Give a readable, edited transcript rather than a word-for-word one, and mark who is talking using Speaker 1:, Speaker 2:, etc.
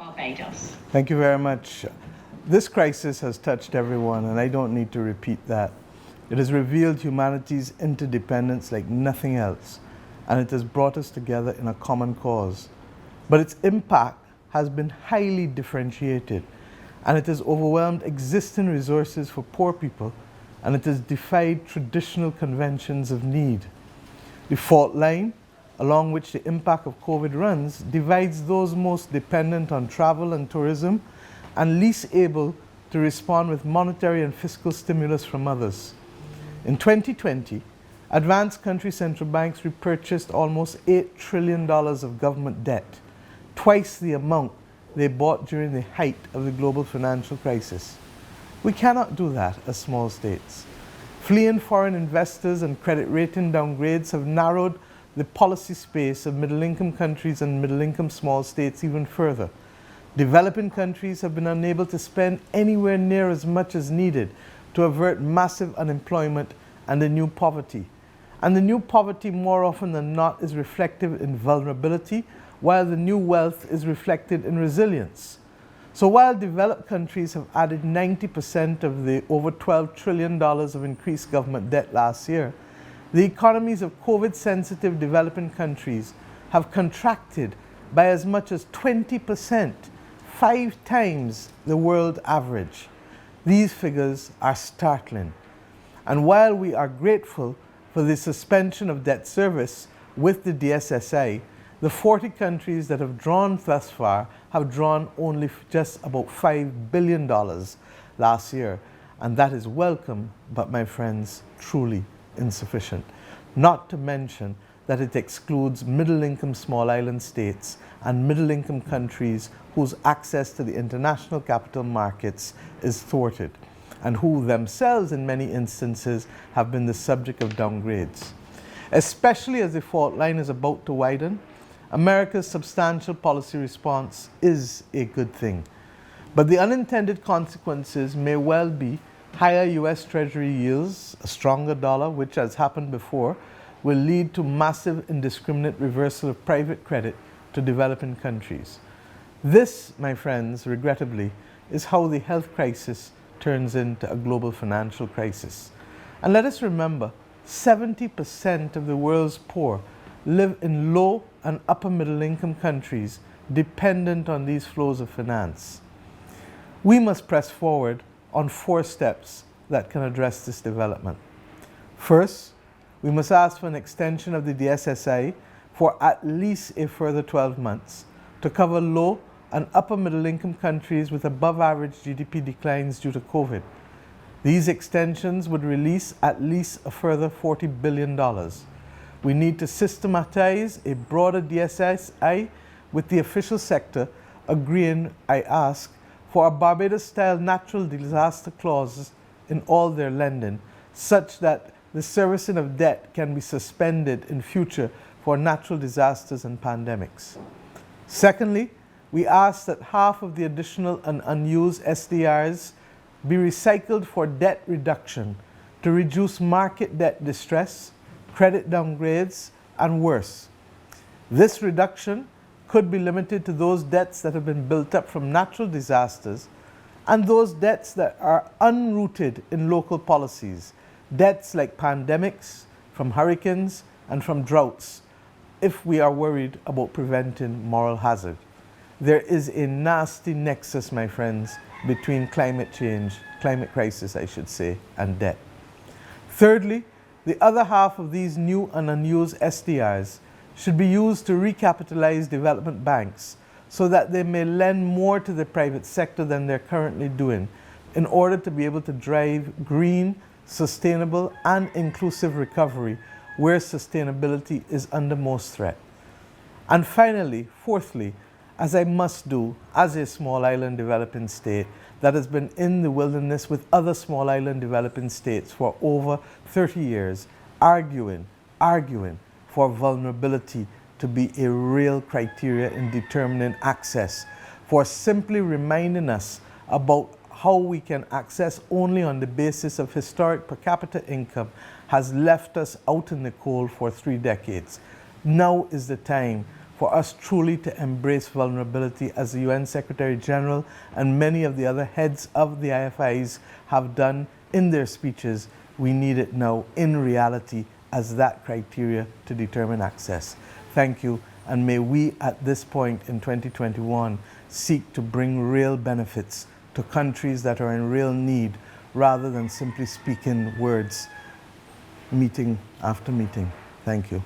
Speaker 1: Barbados.
Speaker 2: Thank you very much. This crisis has touched everyone, and I don't need to repeat that. It has revealed humanity's interdependence like nothing else, and it has brought us together in a common cause. But its impact has been highly differentiated, and it has overwhelmed existing resources for poor people, and it has defied traditional conventions of need. The fault line, along which the impact of COVID runs, divides those most dependent on travel and tourism and least able to respond with monetary and fiscal stimulus from others. In 2020, advanced country central banks repurchased almost $8 trillion of government debt, twice the amount they bought during the height of the global financial crisis. We cannot do that as small states. Fleeing foreign investors and credit rating downgrades have narrowed the policy space of middle-income countries and middle-income small states even further. Developing countries have been unable to spend anywhere near as much as needed to avert massive unemployment and the new poverty. And the new poverty, more often than not, is reflective in vulnerability, while the new wealth is reflected in resilience. So while developed countries have added 90% of the over $12 trillion of increased government debt last year, the economies of COVID-sensitive developing countries have contracted by as much as 20%, 5 times the world average. These figures are startling. And while we are grateful for the suspension of debt service with the DSSI, the 40 countries that have drawn thus far have drawn only just about $5 billion last year. And that is welcome, but my friends, truly insufficient. Not to mention that it excludes middle-income small island states and middle-income countries whose access to the international capital markets is thwarted, and who themselves in many instances have been the subject of downgrades. Especially as the fault line is about to widen, America's substantial policy response is a good thing. But the unintended consequences may well be higher US Treasury yields, a stronger dollar, which, as happened before, will lead to massive indiscriminate reversal of private credit to developing countries. This, my friends, regrettably, is how the health crisis turns into a global financial crisis. And let us remember, 70% of the world's poor live in low and upper middle income countries dependent on these flows of finance. We must press forward on 4 steps that can address this development. First, we must ask for an extension of the DSSI for at least a further 12 months to cover low and upper middle income countries with above average GDP declines due to COVID. These extensions would release at least a further $40 billion. We need to systematize a broader DSSI with the official sector agreeing, I ask, for a Barbados-style natural disaster clause in all their lending, such that the servicing of debt can be suspended in future for natural disasters and pandemics. Secondly, we ask that half of the additional and unused SDRs be recycled for debt reduction to reduce market debt distress, credit downgrades, and worse. This reduction could be limited to those debts that have been built up from natural disasters and those debts that are unrooted in local policies, debts like pandemics, from hurricanes, and from droughts, if we are worried about preventing moral hazard. There is a nasty nexus, my friends, between climate change, climate crisis, I should say, and debt. Thirdly, the other half of these new and unused SDRs should be used to recapitalize development banks so that they may lend more to the private sector than they're currently doing in order to be able to drive green, sustainable, and inclusive recovery where sustainability is under most threat. And finally, fourthly, as I must do as a small island developing state that has been in the wilderness with other small island developing states for over 30 years, arguing for vulnerability to be a real criteria in determining access, for simply reminding us about how we can access only on the basis of historic per capita income has left us out in the cold for 3 decades. Now is the time for us truly to embrace vulnerability as the UN Secretary General and many of the other heads of the IFIs have done in their speeches. We need it now in reality as that criteria to determine access. Thank you, and may we at this point in 2021 seek to bring real benefits to countries that are in real need rather than simply speaking words meeting after meeting. Thank you.